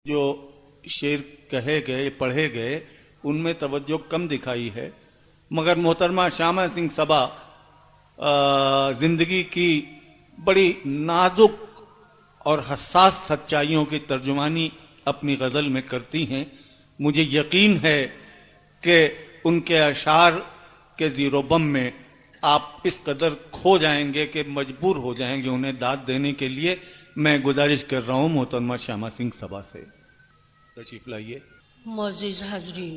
جو شعر کہے گئے پڑھے گئے ان میں توجہ کم دکھائی ہے، مگر محترمہ شیاما سنگھ صبا زندگی کی بڑی نازک اور حساس سچائیوں کی ترجمانی اپنی غزل میں کرتی ہیں۔ مجھے یقین ہے کہ ان کے اشعار کے زیر و بم میں آپ اس قدر کھو جائیں گے کہ مجبور ہو جائیں گے انہیں داد دینے کے لیے۔ میں گزارش کر رہا ہوں محترمہ شیاما سنگھ صبا سے، تشریف لائیے۔ معزز حاضرین،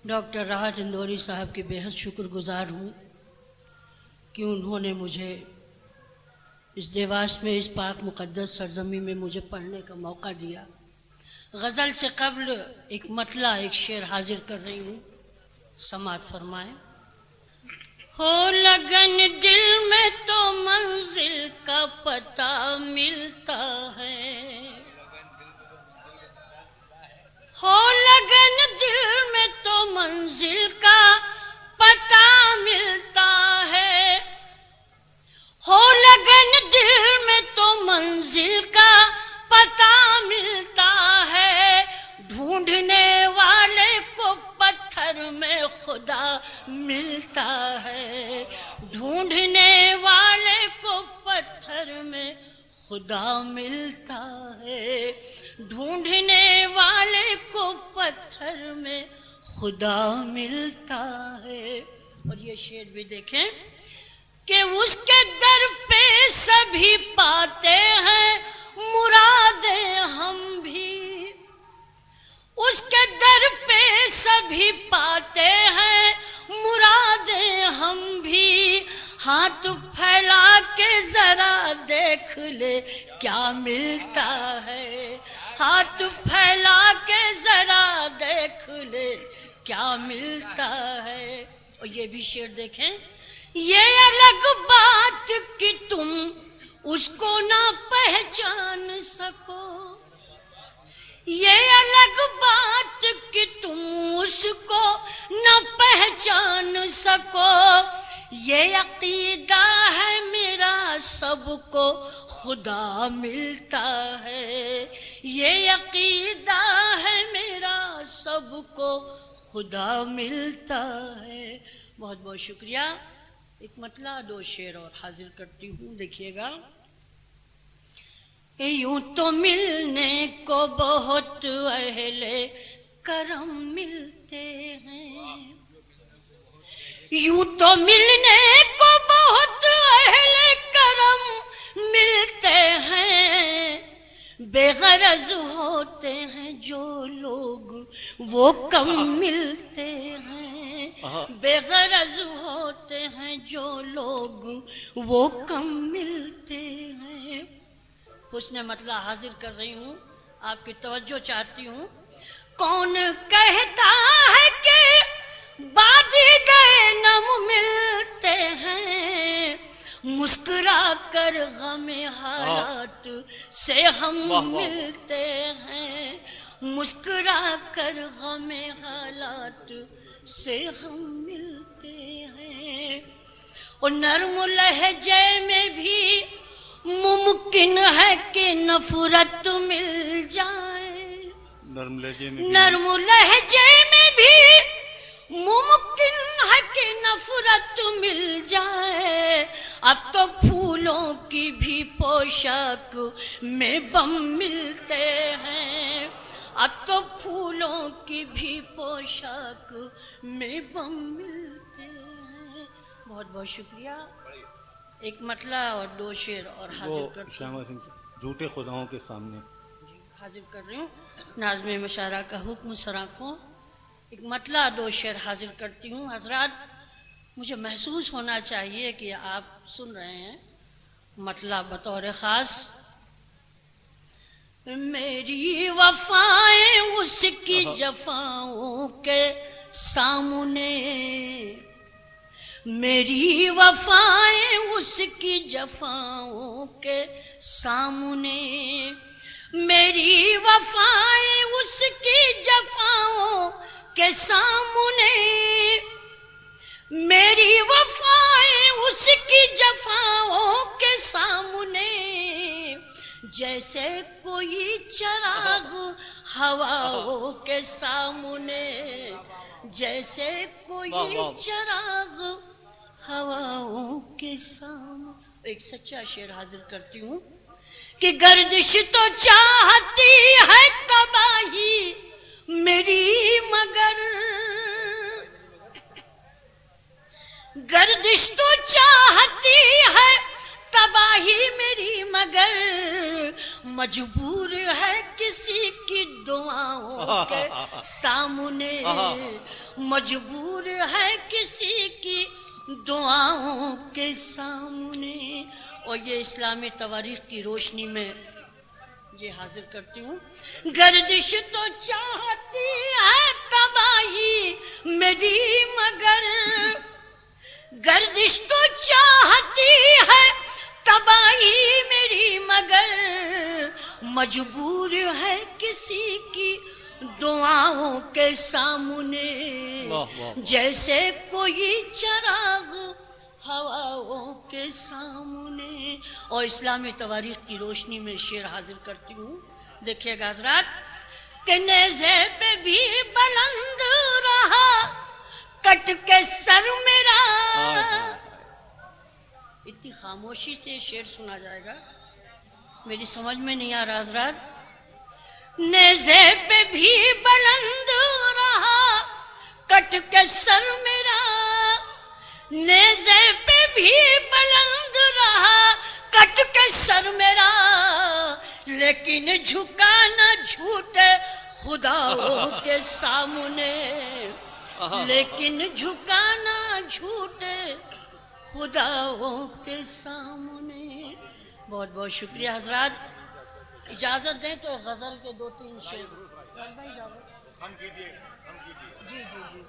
ڈاکٹر راحت اندوری صاحب کی بے حد شکر گزار ہوں کہ انہوں نے مجھے اس دیواس میں، اس پاک مقدس سرزمین میں مجھے پڑھنے کا موقع دیا۔ غزل سے قبل ایک مطلع، ایک شعر حاضر کر رہی ہوں، سماعت فرمائیں۔ ہو لگن دل میں تو منزل کا پتہ ملتا ہے، ہو لگن دل میں تو منزل کا پتہ ملتا ہے، ہو لگن دل میں تو منزل کا پتہ ملتا ہے، ڈھونڈنے والے کو پتھر میں خدا ملتا ہے، ڈھونڈنے والے کو پتھر میں خدا ملتا ہے، ڈھونڈنے والے کو پتھر میں خدا ملتا ہے۔ اور یہ شعر بھی دیکھیں کہ اس کے در پہ سبھی پاتے ہیں مرادیں، ہم بھی اس کے در پہ سبھی پاتے ہیں مرادیں، ہم بھی ہاتھ پھیلا کے ذرا دیکھ لے کیا ملتا ہے، ہاتھ پھیلا کے ذرا دیکھ لے کیا ملتا ہے۔ اور یہ بھی شعر دیکھیں، یہ الگ بات کہ تم اس کو نہ پہچان سکو، یہ الگ بات کہ تم اس کو نہ پہچان سکو، یہ عقیدہ ہے میرا سب کو خدا ملتا ہے، یہ عقیدہ ہے میرا سب کو خدا ملتا ہے۔ بہت بہت شکریہ۔ ایک مطلع، دو شعر اور حاضر کرتی ہوں، دیکھیے گا۔ یوں تو ملنے کو بہت اہل کرم ملتے ہیں، یوں تو ملنے کو بہت اہل کرم ملتے ہیں، بے غرض ہوتے ہیں جو لوگ وہ کم ملتے ہیں، بے غرض ہوتے ہیں جو لوگ وہ کم ملتے ہیں۔ حسن مطلع حاضر کر رہی ہوں، آپ کی توجہ چاہتی ہوں۔ کون کہتا ہے کہ بادیدے نم ملتے ہیں، مسکرا کر غم حالات سے ہم ملتے ہیں، مسکرا کر غم حالات سے ہم ملتے ہیں۔ اور نرم لہجے میں بھی ممکن ہے کہ نفرت مل جائے، نرم لہجے میں بھی ممکن ہے کہ نفرت مل جائے، اب تو پھولوں کی بھی پوشاک میں بم ملتے ہیں، اب تو پھولوں کی بھی پوشاک میں بم ملتے ہیں۔ بہت بہت شکریہ۔ ایک مطلع اور دو شعر اور حاضر کرتی ہوں۔ شیاما سنگھ جھوٹے خداؤں کے سامنے حاضر کر رہی ہوں، ناظم مشاعرہ کا حکم سراخوں۔ ایک مطلع، دو شعر حاضر کرتی ہوں۔ حضرات، مجھے محسوس ہونا چاہیے کہ آپ سن رہے ہیں۔ مطلع بطور خاص: میری وفائیں اس کی جفاؤں کے سامنے، میری وفائیں اس کی جفاؤں کے سامنے، میری وفائیں اس کی جفاؤں کے سامنے، میری وفائیں اس کی جفاؤں کے سامنے، جیسے کوئی چراغ ہواؤں کے سامنے، جیسے کوئی چراغ ہواؤں کے سامنے۔ ایک سچا شعر حاضر کرتی ہوں کہ گردش تو چاہتی ہے تباہی میری مگر، گردش تو چاہتی ہے تباہی میری مگر، مجبور ہے کسی کی دعاؤں کے سامنے، مجبور ہے کسی کی دعاؤں کے سامنے۔ اور یہ اسلامی تواریخ کی روشنی میں یہ حاضر کرتی ہوں، گردش تو چاہتی ہے تباہی میری مگر، گردش تو چاہتی ہے تباہی میری مگر، مجبور ہے کسی کی دعاؤں کے سامنے، جیسے کوئی چراغ ہواؤں کے سامنے۔ اور اسلامی تواریخ کی روشنی میں شعر حاضر کرتی ہوں، دیکھیے گا حضرات کہ نیزے پہ بھی بلند رہا کٹ کے سر میرا۔ اتنی خاموشی سے شعر سنا جائے گا، میری سمجھ میں نہیں آ رہا حضرات۔ نیزے پہ بھی بلند رہا کٹ کے سر میرا، نیزے پہ بھی بلند رہا کٹ کے سر میرا، لیکن جھکا نہ جھوٹے خداؤں کے سامنے، لیکن جھکا نہ جھوٹے خداؤں کے سامنے۔ بہت بہت شکریہ حضرات، اجازت دیں تو غزل کے 2-3 شعر جی جی جی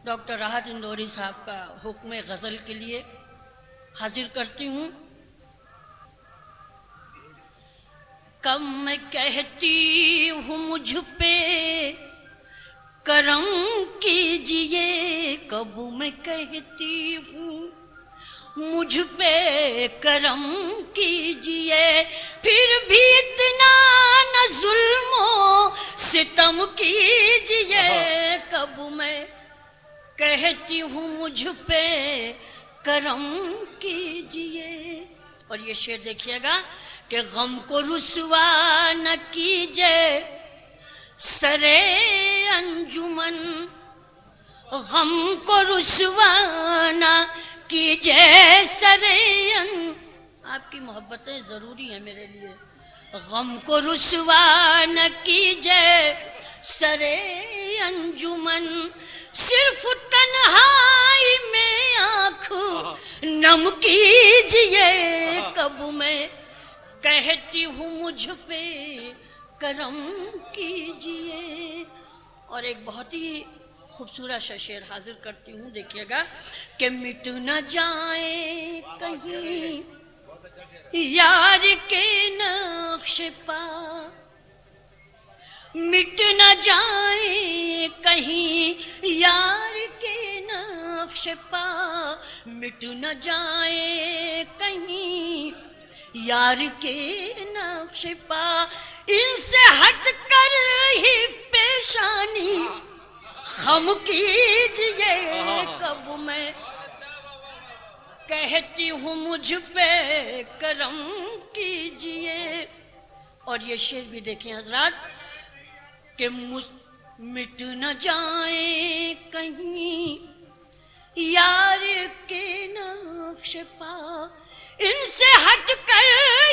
ڈاکٹر راحت اندوری صاحب کا حکم غزل کے لیے حاضر کرتی ہوں۔ کب میں کہتی ہوں مجھ پہ کرم کیجئے، کب میں کہتی ہوں مجھ پہ کرم کیجئے، پھر بھی اتنا نہ ظلم و ستم کیجئے، کب میں کہتی ہوں مجھ پہ کرم کیجئے۔ اور یہ شعر دیکھیے گا کہ غم کو رسوا نہ کیجئے سرے انجمن، غم کو رسوا نہ کیجئے سرے آپ کی محبتیں ضروری ہیں میرے لیے، غم کو رسوا نہ کیجئے سرے انجمن، صرف تنہائی میں آنکھ نم کیجئے، کب میں کہتی ہوں مجھ پہ کرم کیجئے۔ اور ایک بہت ہی خوبصورت سا شعر حاضر کرتی ہوں، دیکھیے گا کہ مٹ نہ جائے کہیں یار کے نقش پا، مٹ نہ جائے کہیں یار کے نقش پا، مٹ نہ جائے کہیں یار کے نقش پا، ان سے ہٹ کر ہی پیشانی خم کیجئے، کب میں کہتی ہوں مجھ پہ کرم کیجئے۔ اور یہ شعر بھی دیکھیں حضرات کہ مٹ نہ جائیں کہیں یار کے نقش پا، ان سے ہٹ کر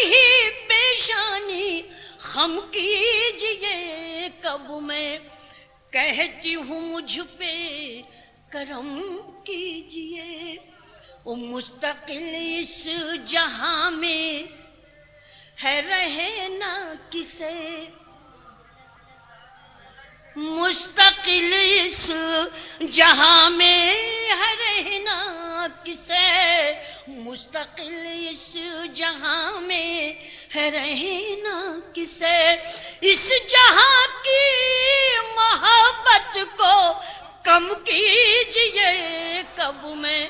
ہی پیشانی خم کیجئے، کب میں کہتی ہوں مجھ پہ کرم کیجئے۔ مستقل اس جہاں میں ہے رہے نہ کسے، مستقل اس جہاں میں ہے رہنا کسے، مستقل اس جہاں میں ہے رہنا کسے، اس جہاں کی محبت کو کم کیجئے، کب میں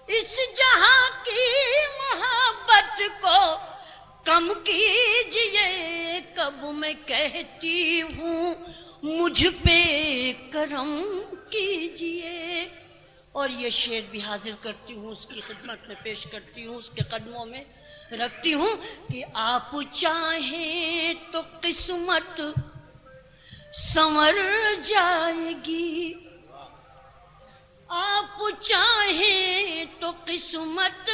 اس جہاں کی محبت کو غم کیجئے کب میں کہتی ہوں مجھ پہ کرم کیجئے. اور یہ شعر بھی حاضر کرتی ہوں، اس کی خدمت میں پیش کرتی ہوں، اس کے قدموں میں رکھتی ہوں کہ آپ چاہیں تو قسمت سنور جائے گی. آپ چاہیں تو قسمت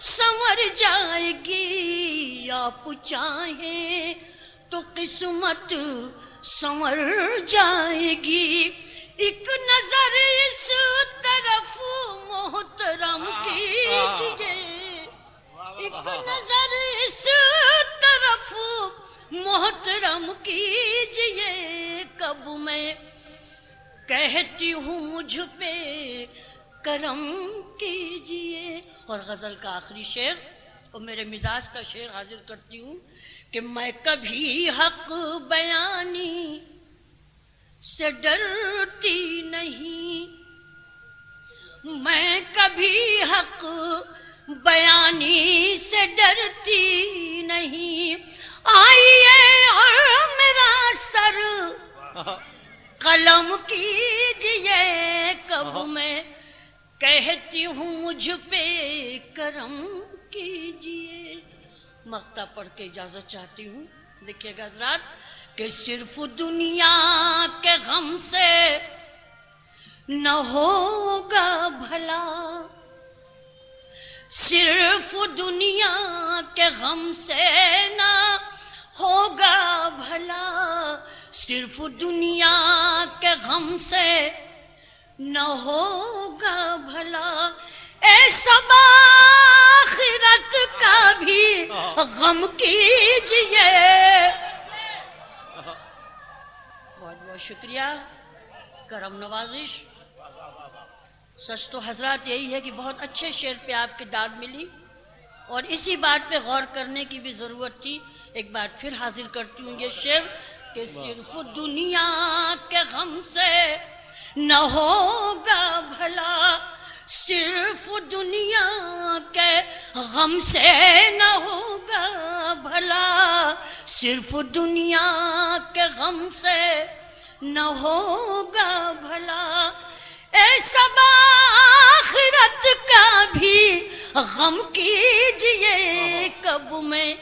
سنور جائے گی. آپ چاہیں تو قسمت سنور جائے گی. ایک نظر اس طرف محترم کیجئے، ایک نظر اس طرف محترم کیجئے کب میں کہتی ہوں مجھ پہ کرم کیجئے. اور غزل کا آخری شعر اور میرے مزاج کا شعر حاضر کرتی ہوں کہ میں کبھی حق بیانی سے ڈرتی نہیں، میں کبھی حق بیانی سے ڈرتی نہیں. آئیے اور میرا سر قلم کیجئے کب میں کہتی ہوں مجھ پہ کرم کیجئے. مقطع پڑھ کے اجازت چاہتی ہوں. دیکھیے گا حضرات کہ صرف دنیا کے غم سے نہ ہوگا بھلا، صرف دنیا کے غم سے نہ ہوگا بھلا، صرف دنیا کے غم سے نہ ہوگا بھلا. اے سب آخرت کا بھی غم کیجئے. بہت بہت شکریہ، کرم نوازش. سچ تو حضرات یہی ہے کہ بہت اچھے شعر پہ آپ کی داد ملی اور اسی بات پہ غور کرنے کی بھی ضرورت تھی. ایک بار پھر حاضر کرتی ہوں یہ شعر کہ صرف دنیا کے غم سے نہ ہوگا بھلا، صرف دنیا کے غم سے نہ ہوگا بھلا، صرف دنیا کے غم سے نہ ہوگا بھلا. اے سب آخرت کا بھی غم کیجئے کب میں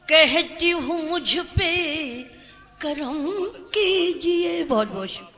کہتی ہوں مجھ پہ کرم کیجئے. بہت بہت شکریہ.